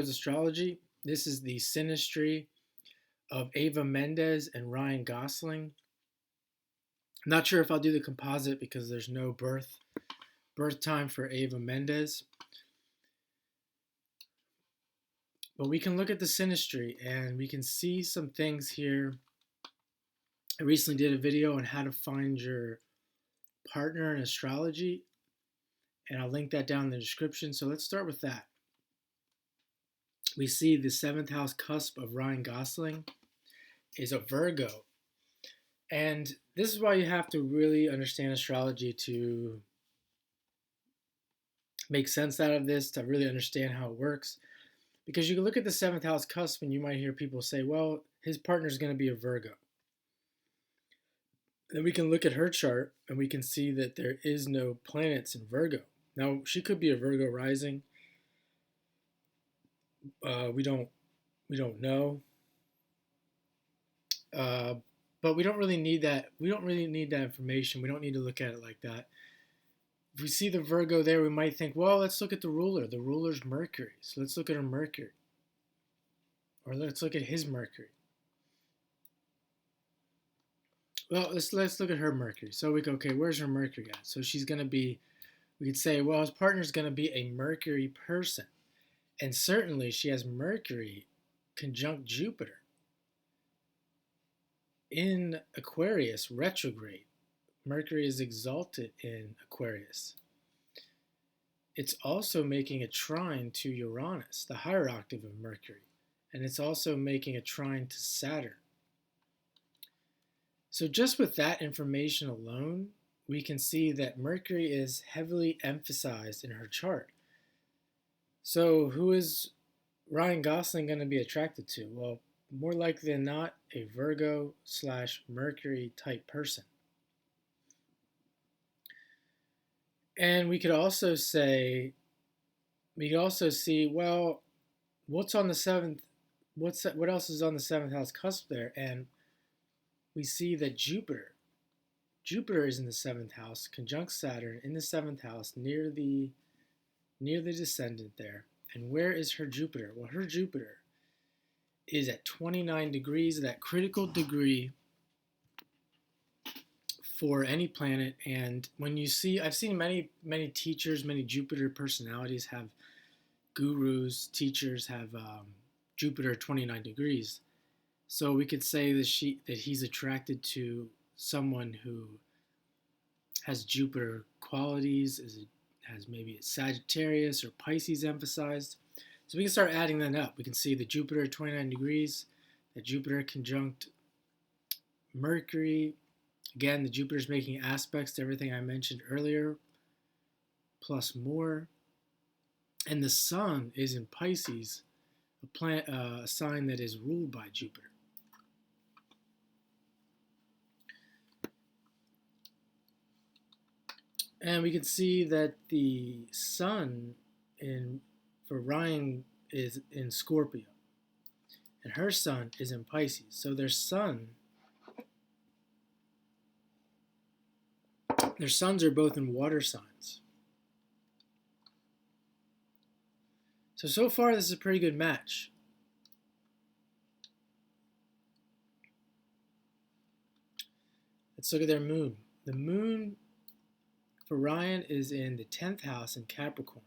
Astrology. This is the Synastry of Ava Mendes and Ryan Gosling. I'm not sure if I'll do the composite because there's no birth time for Ava Mendes. But we can look at the Synastry and we can see some things here. I recently did a video on how to find your partner in astrology, and I'll link that down in the description. So let's start with that. We see the 7th house cusp of Ryan Gosling is a Virgo. And this is why you have to really understand astrology to make sense out of this, to really understand how it works. Because you can look at the 7th house cusp and you might hear people say, well, his partner is going to be a Virgo. Then we can look at her chart and we can see that there is no planets in Virgo. Now, she could be a Virgo rising. We don't know. But we don't really need that. We don't really need that information. We don't need to look at it like that. If we see the Virgo there, we might think, well, let's look at the ruler. The ruler's Mercury. So let's look at her Mercury. Or let's look at his Mercury. Well, let's look at her Mercury. So we go, okay, where's her Mercury at? So she's going to be, we could say, well, his partner's going to be a Mercury person. And certainly she has Mercury conjunct Jupiter in Aquarius retrograde. Mercury is exalted in Aquarius. It's also making a trine to Uranus, the higher octave of Mercury. And it's also making a trine to Saturn. So just with that information alone, we can see that Mercury is heavily emphasized in her chart. So who is Ryan Gosling going to be attracted to? Well, more likely than not, a Virgo / Mercury type person. And we could also see, well, what's on the 7th? What else is on the 7th house cusp there? And we see that Jupiter is in the 7th house, conjunct Saturn in the 7th house, near the descendant there. And where is her Jupiter? Well, her Jupiter is at 29 degrees, that critical degree for any planet. And when you see, I've seen many teachers, many Jupiter personalities have gurus, teachers have Jupiter 29 degrees. So we could say that he's attracted to someone who has Jupiter qualities, has maybe Sagittarius or Pisces emphasized. So we can start adding that up. We can see the Jupiter at 29 degrees, the Jupiter conjunct Mercury. Again, the Jupiter is making aspects to everything I mentioned earlier, plus more. And the Sun is in Pisces, a sign that is ruled by Jupiter. And we can see that the Sun for Ryan is in Scorpio. And her Sun is in Pisces. So their suns are both in water signs. So far this is a pretty good match. Let's look at their moon. The moon for Ryan is in the 10th house in Capricorn.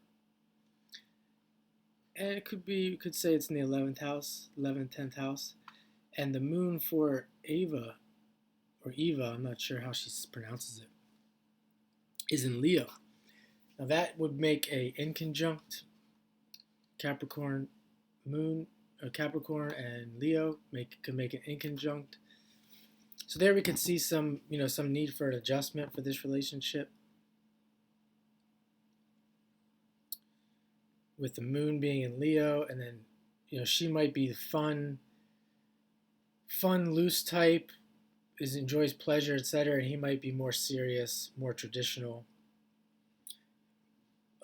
And it could be, you could say it's in the 11th house, 11th, 10th house. And the moon for Eva, I'm not sure how she pronounces it, is in Leo. Now that would make a inconjunct Capricorn moon, Capricorn and Leo could make an inconjunct. So there we can see some need for an adjustment for this relationship. With the moon being in Leo, and then she might be the fun, loose type, enjoys pleasure, etc. And he might be more serious, more traditional,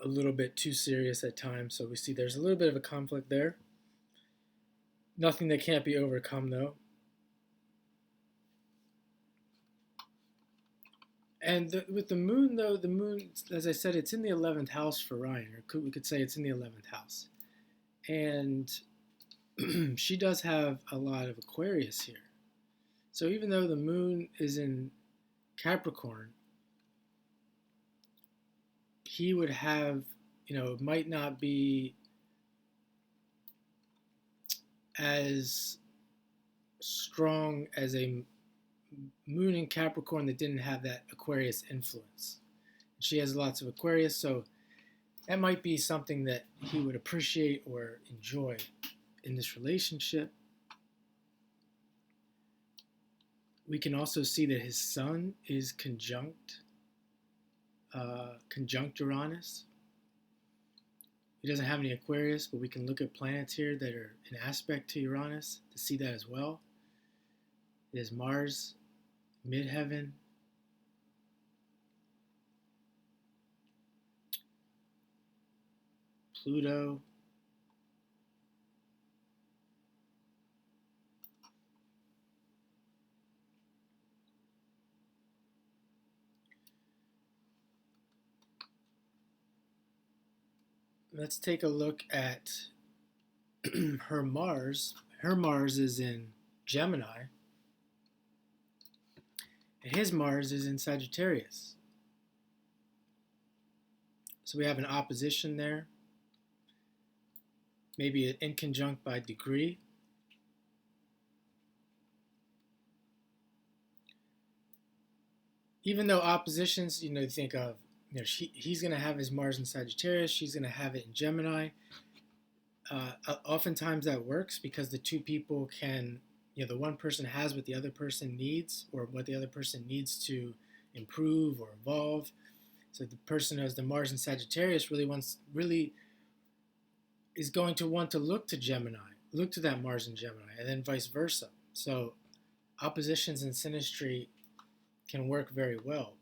a little bit too serious at times. So we see there's a little bit of a conflict there. Nothing that can't be overcome, though. And with the moon, though, the moon, as I said, it's in the 11th house for Ryan, or we could say it's in the 11th house. And she does have a lot of Aquarius here. So even though the moon is in Capricorn, he would have, it might not be as strong as a moon in Capricorn that didn't have that Aquarius influence. She has lots of Aquarius, so that might be something that he would appreciate or enjoy in this relationship. We can also see that his sun is conjunct Uranus. He doesn't have any Aquarius, but we can look at planets here that are in aspect to Uranus to see that as well. There's Mars, midheaven, Pluto, let's take a look at her Mars. Her Mars is in Gemini, and his Mars is in Sagittarius. So we have an opposition there, maybe an inconjunct by degree. Even though oppositions, you think of, he's going to have his Mars in Sagittarius, she's going to have it in Gemini. Oftentimes that works because the two people can, the one person has what the other person needs, or what the other person needs to improve or evolve. So the person who has the Mars in Sagittarius really is going to want to look to Gemini, look to that Mars in Gemini, and then vice versa. So oppositions in synastry can work very well.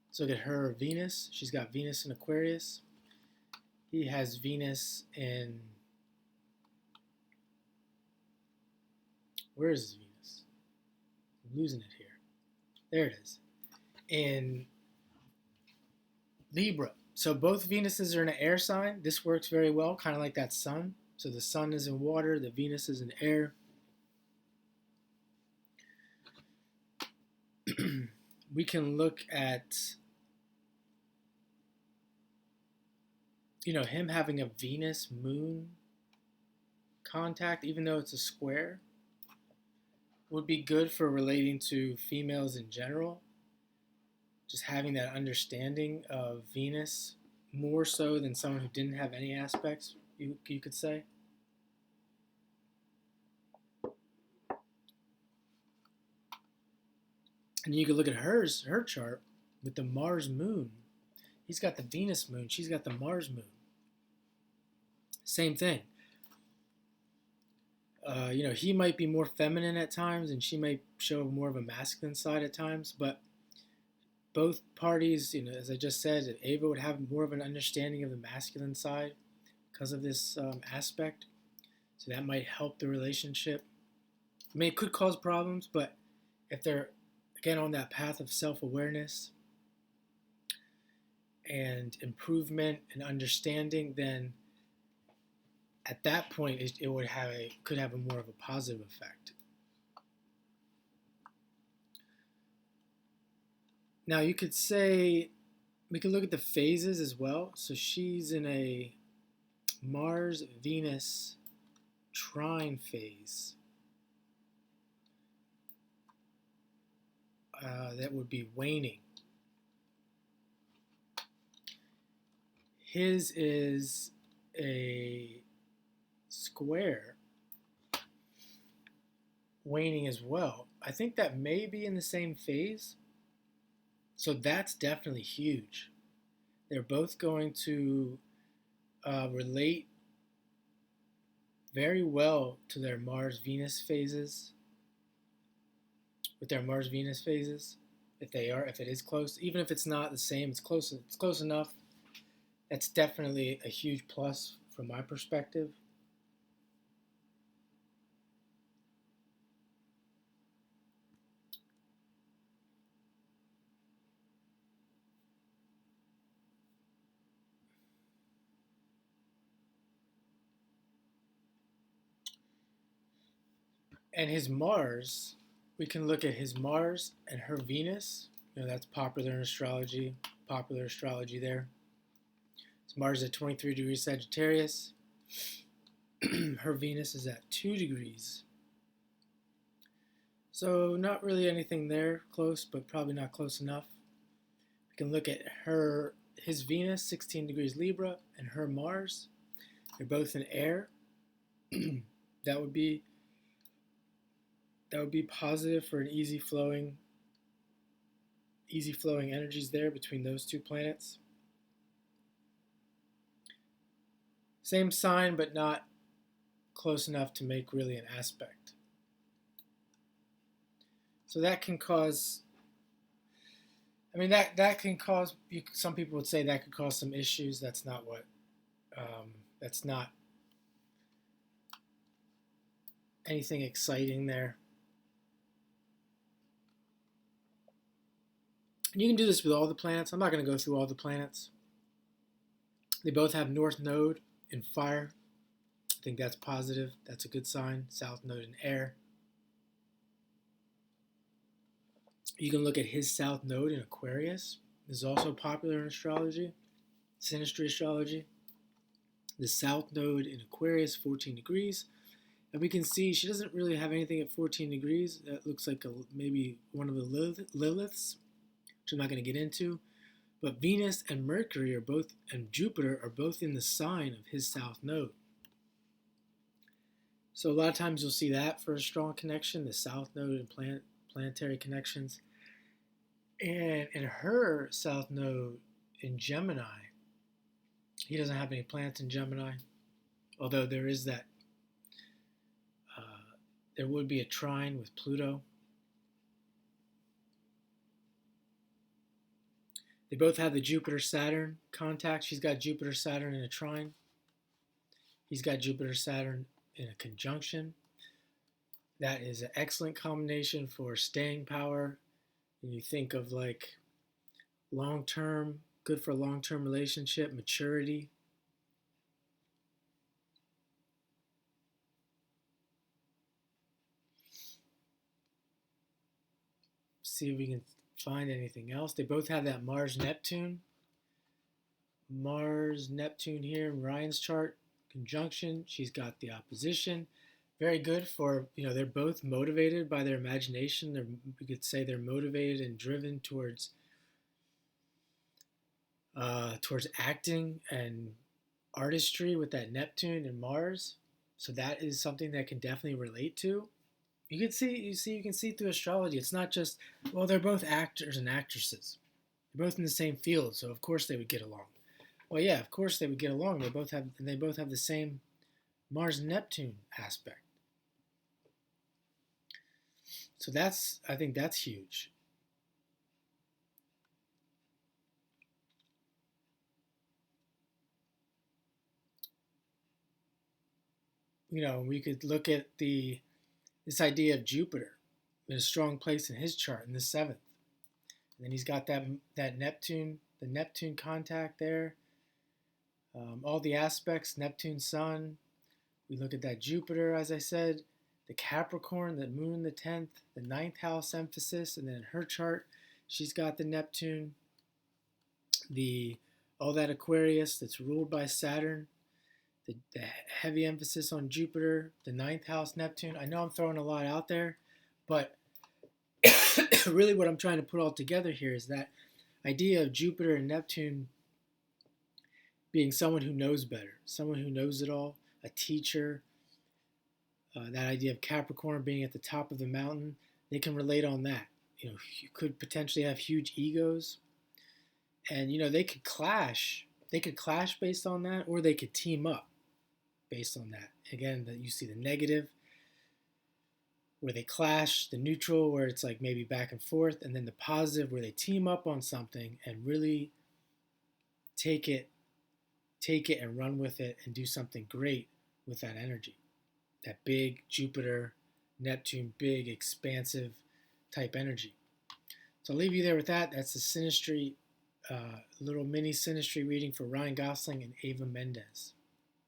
So look at her Venus. She's got Venus in Aquarius. He has Venus in, where is his Venus? I'm losing it here. There it is. In Libra. So both Venuses are in an air sign. This works very well, kind of like that sun. So the sun is in water, the Venus is in air. We can look at, him having a Venus moon contact, even though it's a square, would be good for relating to females in general. Just having that understanding of Venus more so than someone who didn't have any aspects, you could say. And you could look at her chart with the Mars moon. He's got the Venus moon, she's got the Mars moon. Same thing. He might be more feminine at times, and she might show more of a masculine side at times, but both parties, as I just said, Ava would have more of an understanding of the masculine side because of this aspect. So that might help the relationship. I mean, it could cause problems, but if they're, again, on that path of self-awareness and improvement and understanding, then at that point it could have a more of a positive effect. Now you could say, we could look at the phases as well. So she's in a Mars-Venus trine phase. That would be waning. His is a square, waning as well. I think that may be in the same phase. So that's definitely huge. They're both going to relate very well to their Mars-Venus phases. With their Mars-Venus phases, if it is close, even if it's not the same, it's close enough. That's definitely a huge plus from my perspective. And his Mars, we can look at his Mars and her Venus. That's popular in astrology, popular astrology there. So Mars at 23 degrees Sagittarius. Her Venus is at 2 degrees. So not really anything there close, but probably not close enough. We can look at his Venus, 16 degrees Libra, and her Mars. They're both in air. That would be positive for an easy flowing energies there between those two planets. Same sign, but not close enough to make really an aspect. So that can cause, that can cause, some people would say that could cause some issues. That's not anything exciting there. And you can do this with all the planets. I'm not going to go through all the planets. They both have North Node in fire. I think that's positive. That's a good sign. South Node in air. You can look at his South Node in Aquarius. This is also popular in astrology, Synastry astrology. The South Node in Aquarius, 14 degrees. And we can see she doesn't really have anything at 14 degrees. That looks like maybe one of the Liliths, which I'm not going to get into. But Venus and Mercury and Jupiter are both in the sign of his South Node. So a lot of times you'll see that for a strong connection, the South Node and planetary connections. And in her South Node in Gemini, he doesn't have any planets in Gemini, although there is that, there would be a trine with Pluto. They both have the Jupiter-Saturn contact. She's got Jupiter-Saturn in a trine. He's got Jupiter-Saturn in a conjunction. That is an excellent combination for staying power. When you think of like long-term, good for a long-term relationship, maturity. See if we can find anything else. They both have that Mars-Neptune. Mars-Neptune here in Ryan's chart. Conjunction. She's got the opposition. Very good for, they're both motivated by their imagination. We could say they're motivated and driven towards acting and artistry with that Neptune and Mars. So that is something that can definitely relate to. You can see through astrology. It's not just, well, they're both actors and actresses. They're both in the same field, so of course they would get along. Well, yeah, of course they would get along. They both have the same Mars-Neptune aspect. So I think that's huge. We could look at this idea of Jupiter in a strong place in his chart in the 7th. And then he's got that Neptune, the Neptune contact there. All the aspects, Neptune, Sun. We look at that Jupiter, as I said, the Capricorn, the Moon, the 10th, the 9th house emphasis, and then in her chart, she's got the Neptune, all that Aquarius that's ruled by Saturn, the heavy emphasis on Jupiter, the 9th house Neptune. I know I'm throwing a lot out there, but really what I'm trying to put all together here is that idea of Jupiter and Neptune being someone who knows better, someone who knows it all, a teacher. That idea of Capricorn being at the top of the mountain, they can relate on that. You could potentially have huge egos, and they could clash. They could clash based on that, or they could team up based on that. Again, that you see the negative where they clash, the neutral where it's like maybe back and forth, and then the positive where they team up on something and really take it and run with it and do something great with that energy. That big Jupiter, Neptune, big, expansive type energy. So I'll leave you there with that. That's the Synastry, little mini Synastry reading for Ryan Gosling and Ava Mendes.